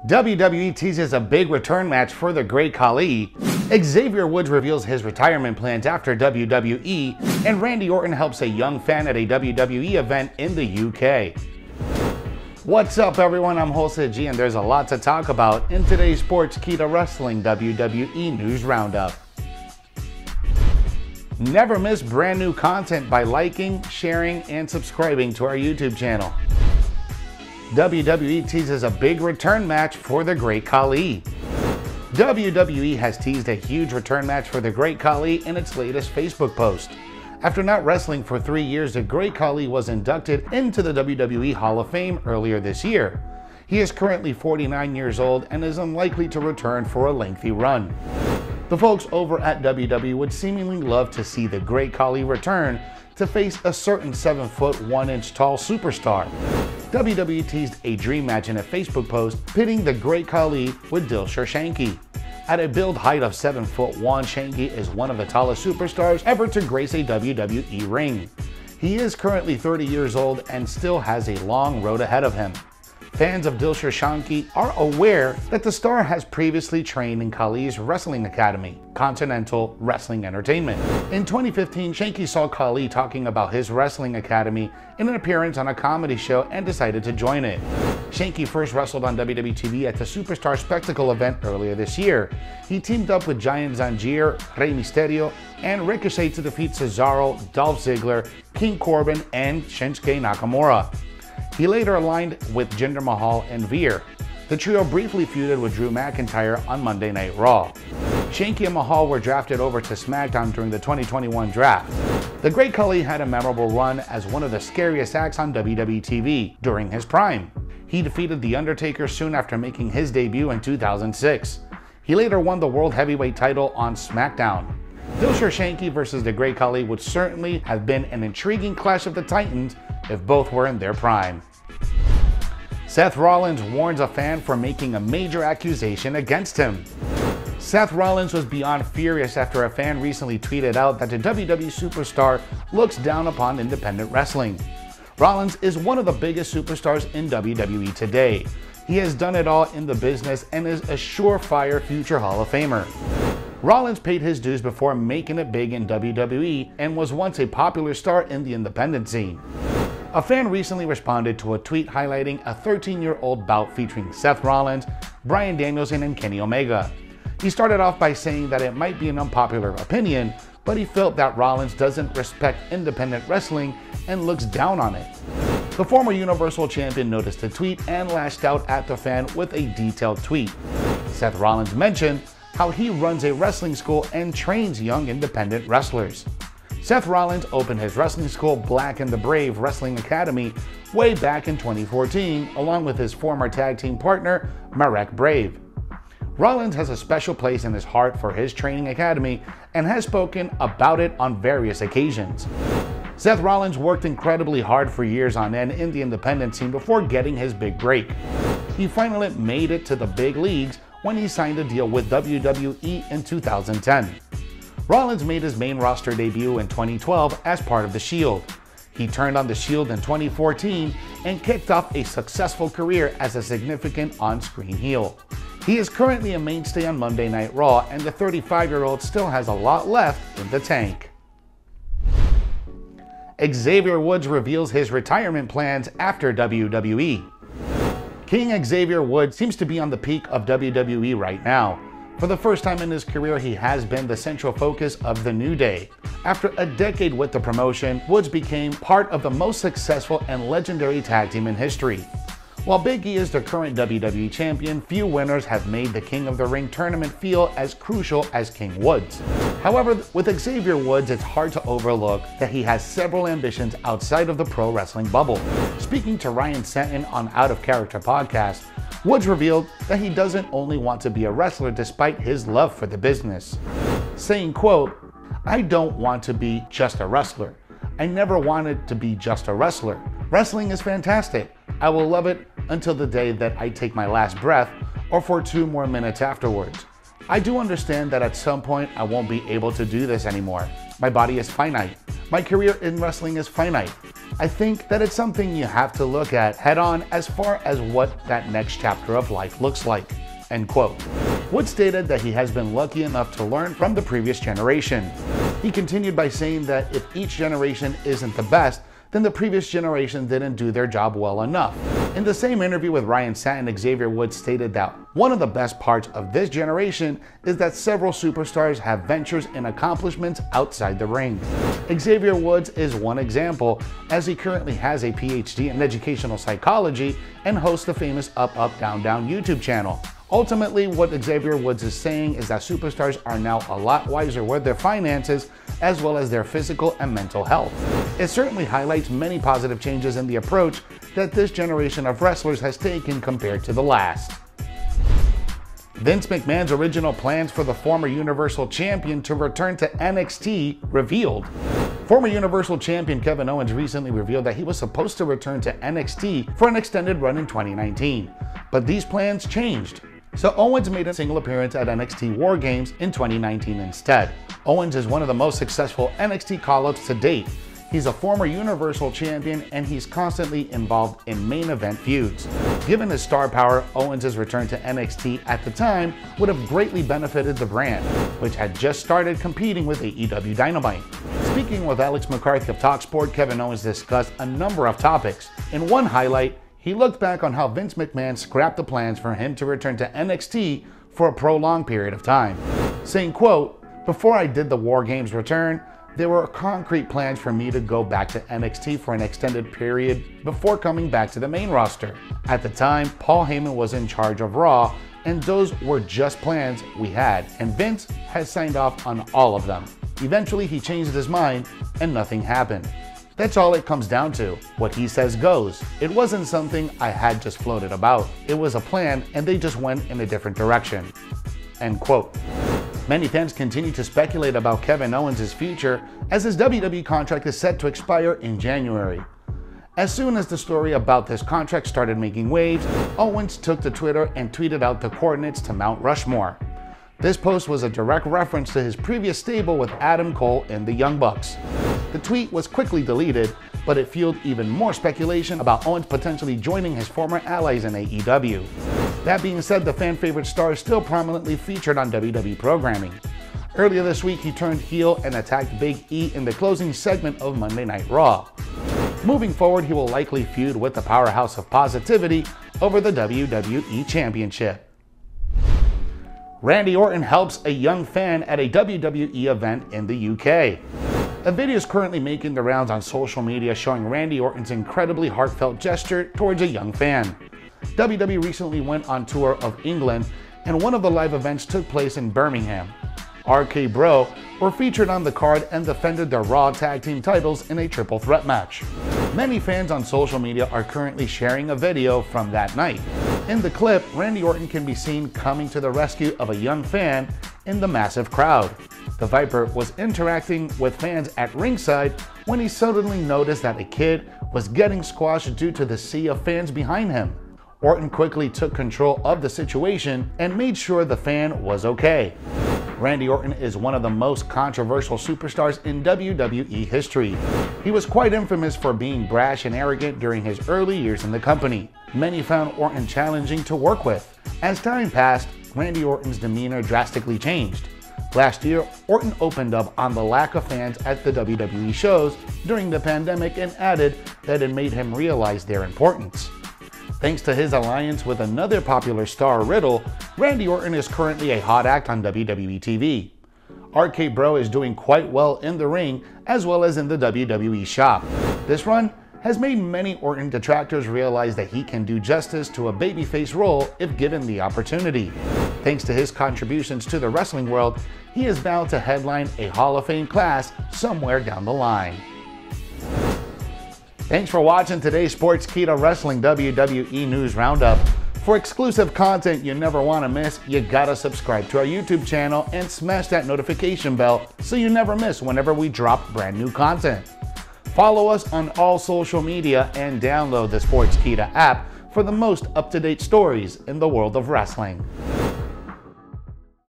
WWE teases a big return match for the Great Khali. Xavier Woods reveals his retirement plans after WWE, and Randy Orton helps a young fan at a WWE event in the UK. What's up everyone, I'm Hosted G and there's a lot to talk about in today's Sportskeeda Wrestling WWE News Roundup. Never miss brand new content by liking, sharing, and subscribing to our YouTube channel. WWE teases a big return match for the Great Khali. WWE has teased a huge return match for the Great Khali in its latest Facebook post. After not wrestling for 3 years, the Great Khali was inducted into the WWE Hall of Fame earlier this year. He is currently 49 years old and is unlikely to return for a lengthy run. The folks over at WWE would seemingly love to see the Great Khali return to face a certain 7-foot 1-inch tall superstar. WWE teased a dream match in a Facebook post pitting the Great Khali with Dilsher Shanky. At a build height of 7'1", Shanky is one of the tallest superstars ever to grace a WWE ring. He is currently 30 years old and still has a long road ahead of him. Fans of Dilsher Shanky are aware that the star has previously trained in Khali's wrestling academy, Continental Wrestling Entertainment. In 2015, Shanky saw Khali talking about his wrestling academy in an appearance on a comedy show and decided to join it. Shanky first wrestled on WWE TV at the Superstar Spectacle event earlier this year. He teamed up with Giant Zanjeer, Rey Mysterio, and Ricochet to defeat Cesaro, Dolph Ziggler, King Corbin, and Shinsuke Nakamura. He later aligned with Jinder Mahal and Veer. The trio briefly feuded with Drew McIntyre on Monday Night Raw. Shanky and Mahal were drafted over to SmackDown during the 2021 draft. The Great Khali had a memorable run as one of the scariest acts on WWE TV during his prime. He defeated The Undertaker soon after making his debut in 2006. He later won the World Heavyweight title on SmackDown. Dilsher Shanky versus the Great Khali would certainly have been an intriguing clash of the Titans if both were in their prime. Seth Rollins warns a fan for making a major accusation against him. Seth Rollins was beyond furious after a fan recently tweeted out that the WWE superstar looks down upon independent wrestling. Rollins is one of the biggest superstars in WWE today. He has done it all in the business and is a surefire future Hall of Famer. Rollins paid his dues before making it big in WWE and was once a popular star in the independent scene. A fan recently responded to a tweet highlighting a 13-year-old bout featuring Seth Rollins, Bryan Danielson, and Kenny Omega. He started off by saying that it might be an unpopular opinion, but he felt that Rollins doesn't respect independent wrestling and looks down on it. The former Universal Champion noticed the tweet and lashed out at the fan with a detailed tweet. Seth Rollins mentioned how he runs a wrestling school and trains young independent wrestlers. Seth Rollins opened his wrestling school, Black and the Brave Wrestling Academy, way back in 2014, along with his former tag team partner, Marek Brave. Rollins has a special place in his heart for his training academy and has spoken about it on various occasions. Seth Rollins worked incredibly hard for years on end in the independent scene before getting his big break. He finally made it to the big leagues when he signed a deal with WWE in 2010. Rollins made his main roster debut in 2012 as part of The Shield. He turned on The Shield in 2014 and kicked off a successful career as a significant on-screen heel. He is currently a mainstay on Monday Night Raw, and the 35-year-old still has a lot left in the tank. Xavier Woods reveals his retirement plans after WWE. King Xavier Woods seems to be on the peak of WWE right now. For the first time in his career, he has been the central focus of the New Day. After a decade with the promotion, Woods became part of the most successful and legendary tag team in history. While Big E is the current WWE Champion, few winners have made the King of the Ring tournament feel as crucial as King Woods. However, with Xavier Woods, it's hard to overlook that he has several ambitions outside of the pro wrestling bubble. Speaking to Ryan Senton on Out of Character podcast, Woods revealed that he doesn't only want to be a wrestler despite his love for the business, saying, quote, "I don't want to be just a wrestler. I never wanted to be just a wrestler. Wrestling is fantastic. I will love it until the day that I take my last breath or for 2 more minutes afterwards. I do understand that at some point I won't be able to do this anymore. My body is finite. My career in wrestling is finite. I think that it's something you have to look at head on as far as what that next chapter of life looks like." End quote. Woods stated that he has been lucky enough to learn from the previous generation. He continued by saying that if each generation isn't the best, then the previous generation didn't do their job well enough. In the same interview with Ryan Satin, Xavier Woods stated that one of the best parts of this generation is that several superstars have ventures and accomplishments outside the ring. Xavier Woods is one example, as he currently has a PhD in educational psychology and hosts the famous Up Up Down Down YouTube channel. Ultimately, what Xavier Woods is saying is that superstars are now a lot wiser with their finances as well as their physical and mental health. It certainly highlights many positive changes in the approach that this generation of wrestlers has taken compared to the last. Vince McMahon's original plans for the former Universal Champion to return to NXT revealed. Former Universal Champion Kevin Owens recently revealed that he was supposed to return to NXT for an extended run in 2019, but these plans changed. So Owens made a single appearance at NXT War Games in 2019 instead. Owens is one of the most successful NXT call-ups to date. He's a former Universal Champion and he's constantly involved in main event feuds. Given his star power, Owens' return to NXT at the time would have greatly benefited the brand, which had just started competing with AEW Dynamite. Speaking with Alex McCarthy of TalkSport, Kevin Owens discussed a number of topics. In one highlight, he looked back on how Vince McMahon scrapped the plans for him to return to NXT for a prolonged period of time, saying, quote, "Before I did the War Games return, there were concrete plans for me to go back to NXT for an extended period before coming back to the main roster. At the time, Paul Heyman was in charge of Raw, and those were just plans we had, and Vince has signed off on all of them. Eventually, he changed his mind, and nothing happened. That's all it comes down to. What he says goes. It wasn't something I had just floated about. It was a plan, and they just went in a different direction." End quote. Many fans continue to speculate about Kevin Owens' future, as his WWE contract is set to expire in January. As soon as the story about this contract started making waves, Owens took to Twitter and tweeted out the coordinates to Mount Rushmore. This post was a direct reference to his previous stable with Adam Cole and the Young Bucks. The tweet was quickly deleted, but it fueled even more speculation about Owens potentially joining his former allies in AEW. That being said, the fan favorite star is still prominently featured on WWE programming. Earlier this week, he turned heel and attacked Big E in the closing segment of Monday Night Raw. Moving forward, he will likely feud with the powerhouse of positivity over the WWE Championship. Randy Orton helps a young fan at a WWE event in the UK. A video is currently making the rounds on social media showing Randy Orton's incredibly heartfelt gesture towards a young fan. WWE recently went on tour of England, and one of the live events took place in Birmingham. RK Bro were featured on the card and defended their Raw Tag Team titles in a triple threat match. Many fans on social media are currently sharing a video from that night. In the clip, Randy Orton can be seen coming to the rescue of a young fan in the massive crowd. The Viper was interacting with fans at ringside when he suddenly noticed that a kid was getting squashed due to the sea of fans behind him. Orton quickly took control of the situation and made sure the fan was okay. Randy Orton is one of the most controversial superstars in WWE history. He was quite infamous for being brash and arrogant during his early years in the company. Many found Orton challenging to work with. As time passed, Randy Orton's demeanor drastically changed. Last year, Orton opened up on the lack of fans at the WWE shows during the pandemic and added that it made him realize their importance. Thanks to his alliance with another popular star, Riddle, Randy Orton is currently a hot act on WWE TV. RK Bro is doing quite well in the ring as well as in the WWE shop. This run has made many Orton detractors realize that he can do justice to a babyface role if given the opportunity. Thanks to his contributions to the wrestling world, he is bound to headline a Hall of Fame class somewhere down the line. Thanks for watching today's Sportskeeda Wrestling WWE News Roundup. For exclusive content you never want to miss, you gotta subscribe to our YouTube channel and smash that notification bell so you never miss whenever we drop brand new content. Follow us on all social media and download the Sportskeeda app for the most up-to-date stories in the world of wrestling.